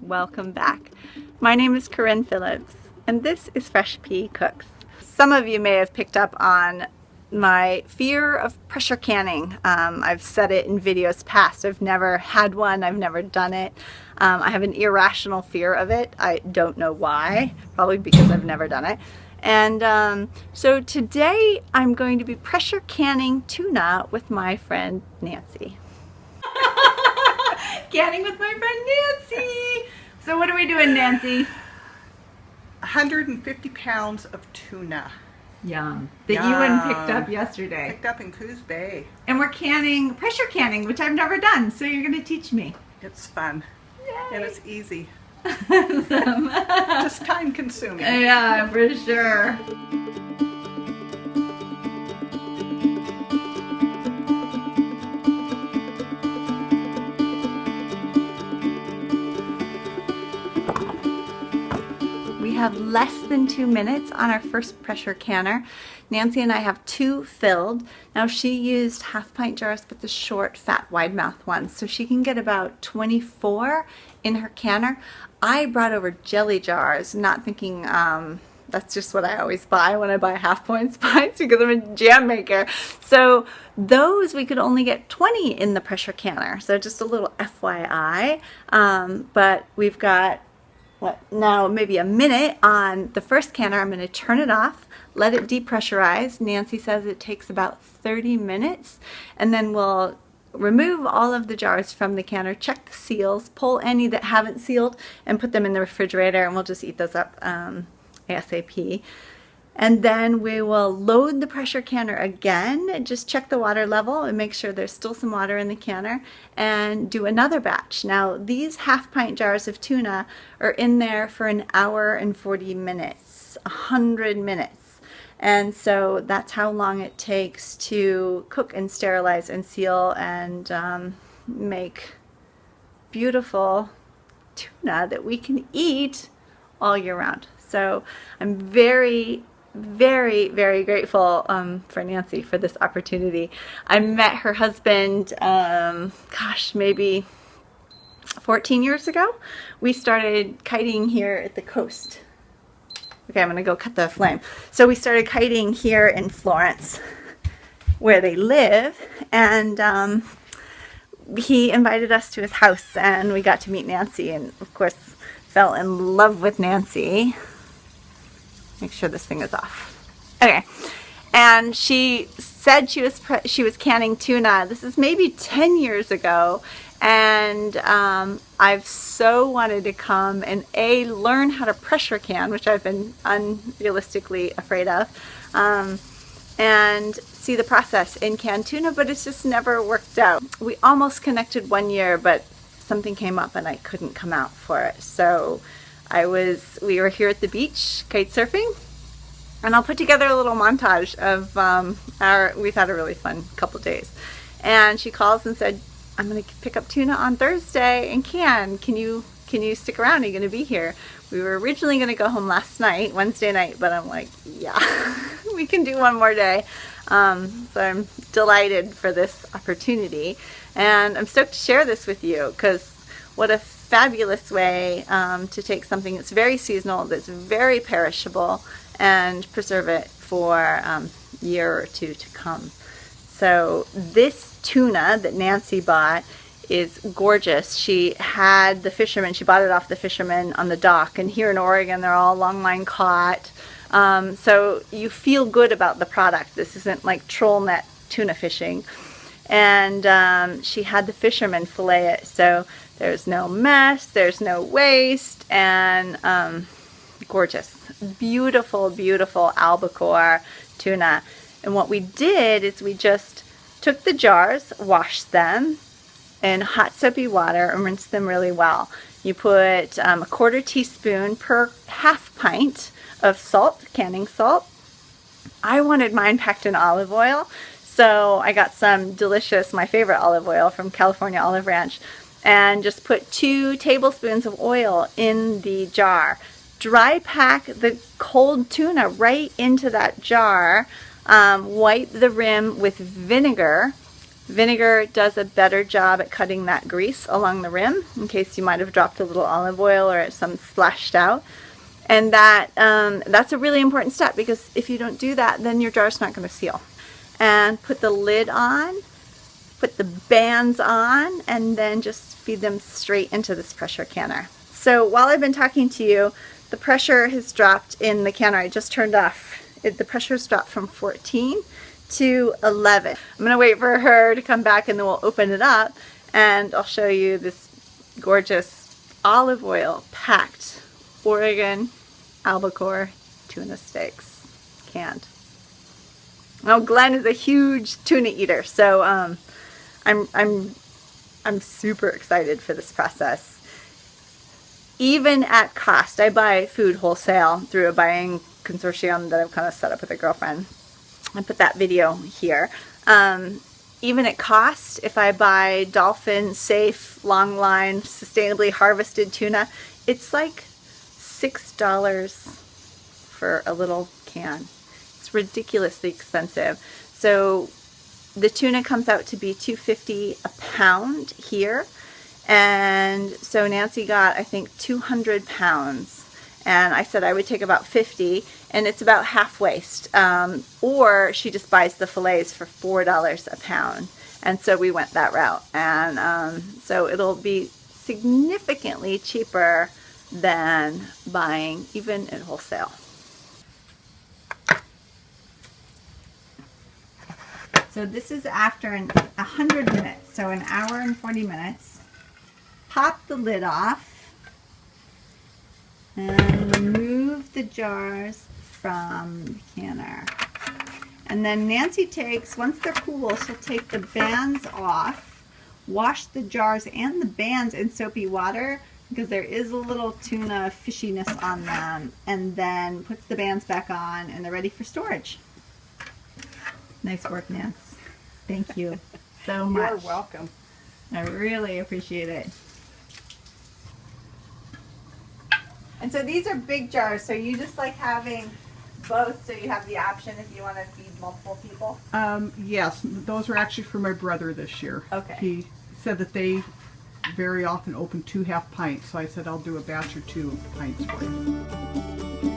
welcome back. My name is Corinne Phillips and this is Fresh Pea Cooks. Some of you may have picked up on my fear of pressure canning. I've said it in videos past. I've never had one, I've never done it. I have an irrational fear of it. I don't know why, probably because I've never done it. And so today I'm going to be pressure canning tuna with my friend Nancy. Canning with my friend Nancy. So what are we doing, Nancy? 150 pounds of tuna. Yum. That you and picked up yesterday. Picked up in Coos Bay. And we're canning, pressure canning, which I've never done. So you're going to teach me. It's fun. Yay. And it's easy. Awesome. Just time consuming. Yeah, for sure. We have less than 2 minutes on our first pressure canner. Nancy and I have 2 filled. Now she used half-pint jars, but the short, fat, wide-mouth ones, so she can get about 24 in her canner. I brought over jelly jars, not thinking that's just what I always buy when I buy half-pint pints because I'm a jam maker. So those we could only get 20 in the pressure canner. So just a little FYI. But we've got now maybe a minute on the first canner. I'm going to turn it off, let it depressurize. Nancy says it takes about 30 minutes, and then we'll remove all of the jars from the canner, check the seals, pull any that haven't sealed, and put them in the refrigerator, and we'll just eat those up ASAP. And then we will load the pressure canner again, just check the water level and make sure there's still some water in the canner, and do another batch. Now these half-pint jars of tuna are in there for an hour and 40 minutes, 100 minutes. And so that's how long it takes to cook and sterilize and seal and make beautiful tuna that we can eat all year round. So I'm very grateful for Nancy for this opportunity. I met her husband, gosh, maybe 14 years ago. We started kiting here at the coast. Okay, I'm gonna go cut the flame. So we started kiting here in Florence, where they live, and he invited us to his house, and we got to meet Nancy, and of course fell in love with Nancy. Make sure this thing is off. Okay, and she said she was canning tuna. This is maybe 10 years ago, and I've so wanted to come and learn how to pressure can, which I've been unrealistically afraid of, and see the process in canned tuna, but it's just never worked out. We almost connected one year, but something came up and I couldn't come out for it. So we were here at the beach kite surfing, and I'll put together a little montage of we've had a really fun couple days. And she calls and said, I'm going to pick up tuna on Thursday and can you stick around? Are you going to be here? We were originally going to go home last night, Wednesday night, but I'm like, yeah, we can do one more day. So I'm delighted for this opportunity, and I'm stoked to share this with you, because what a fabulous way to take something that's very seasonal, that's very perishable, and preserve it for a year or two to come. So this tuna that Nancy bought is gorgeous. She had the fishermen, she bought it off the fishermen on the dock, and here in Oregon they're all longline caught. So you feel good about the product. This isn't like troll net tuna fishing. And she had the fishermen fillet it, so there's no mess, there's no waste, and gorgeous. Beautiful, beautiful albacore tuna. And what we did is we just took the jars, washed them in hot soapy water, and rinsed them really well. You put a 1/4 teaspoon per half pint of salt, canning salt. I wanted mine packed in olive oil, so I got some delicious, my favorite olive oil from California Olive Ranch, and just put 2 tablespoons of oil in the jar. Dry pack the cold tuna right into that jar. Wipe the rim with vinegar, Vinegar does a better job at cutting that grease along the rim, in case you might have dropped a little olive oil or some splashed out. And that's a really important step, because if you don't do that, then your jar's not going to seal. And put the lid on, put the bands on, and then just feed them straight into this pressure canner. So while I've been talking to you, the pressure has dropped in the canner I just turned off. The pressure's dropped from 14 to 11. I'm going to wait for her to come back, and then we'll open it up and I'll show you this gorgeous olive oil packed Oregon Albacore tuna steaks, canned. Now Glenn is a huge tuna eater, so I'm super excited for this process. Even at cost, I buy food wholesale through a buying consortium that I've kind of set up with a girlfriend. I put that video here. Even at cost, if I buy dolphin safe, long line, sustainably harvested tuna, it's like $6 for a little can. It's ridiculously expensive. So the tuna comes out to be $2.50 a pound here. And so Nancy got, I think, 200 pounds. And I said I would take about 50, and it's about half waste. Or she just buys the fillets for $4 a pound. And so we went that route. And so it'll be significantly cheaper than buying even at wholesale. So this is after 100 minutes, so an hour and 40 minutes. Pop the lid off and remove the jars from the canner. And then Nancy takes, once they're cool, she'll take the bands off, wash the jars and the bands in soapy water, because there is a little tuna fishiness on them, and then puts the bands back on, and they're ready for storage. Nice work, Nance. Thank you so much. You're welcome. I really appreciate it. And so these are big jars, so you just like having both, so you have the option if you want to feed multiple people? Yes, those are actually for my brother this year. Okay. He said that they very often open 2 half pints, so I said I'll do a batch or 2 pints for you.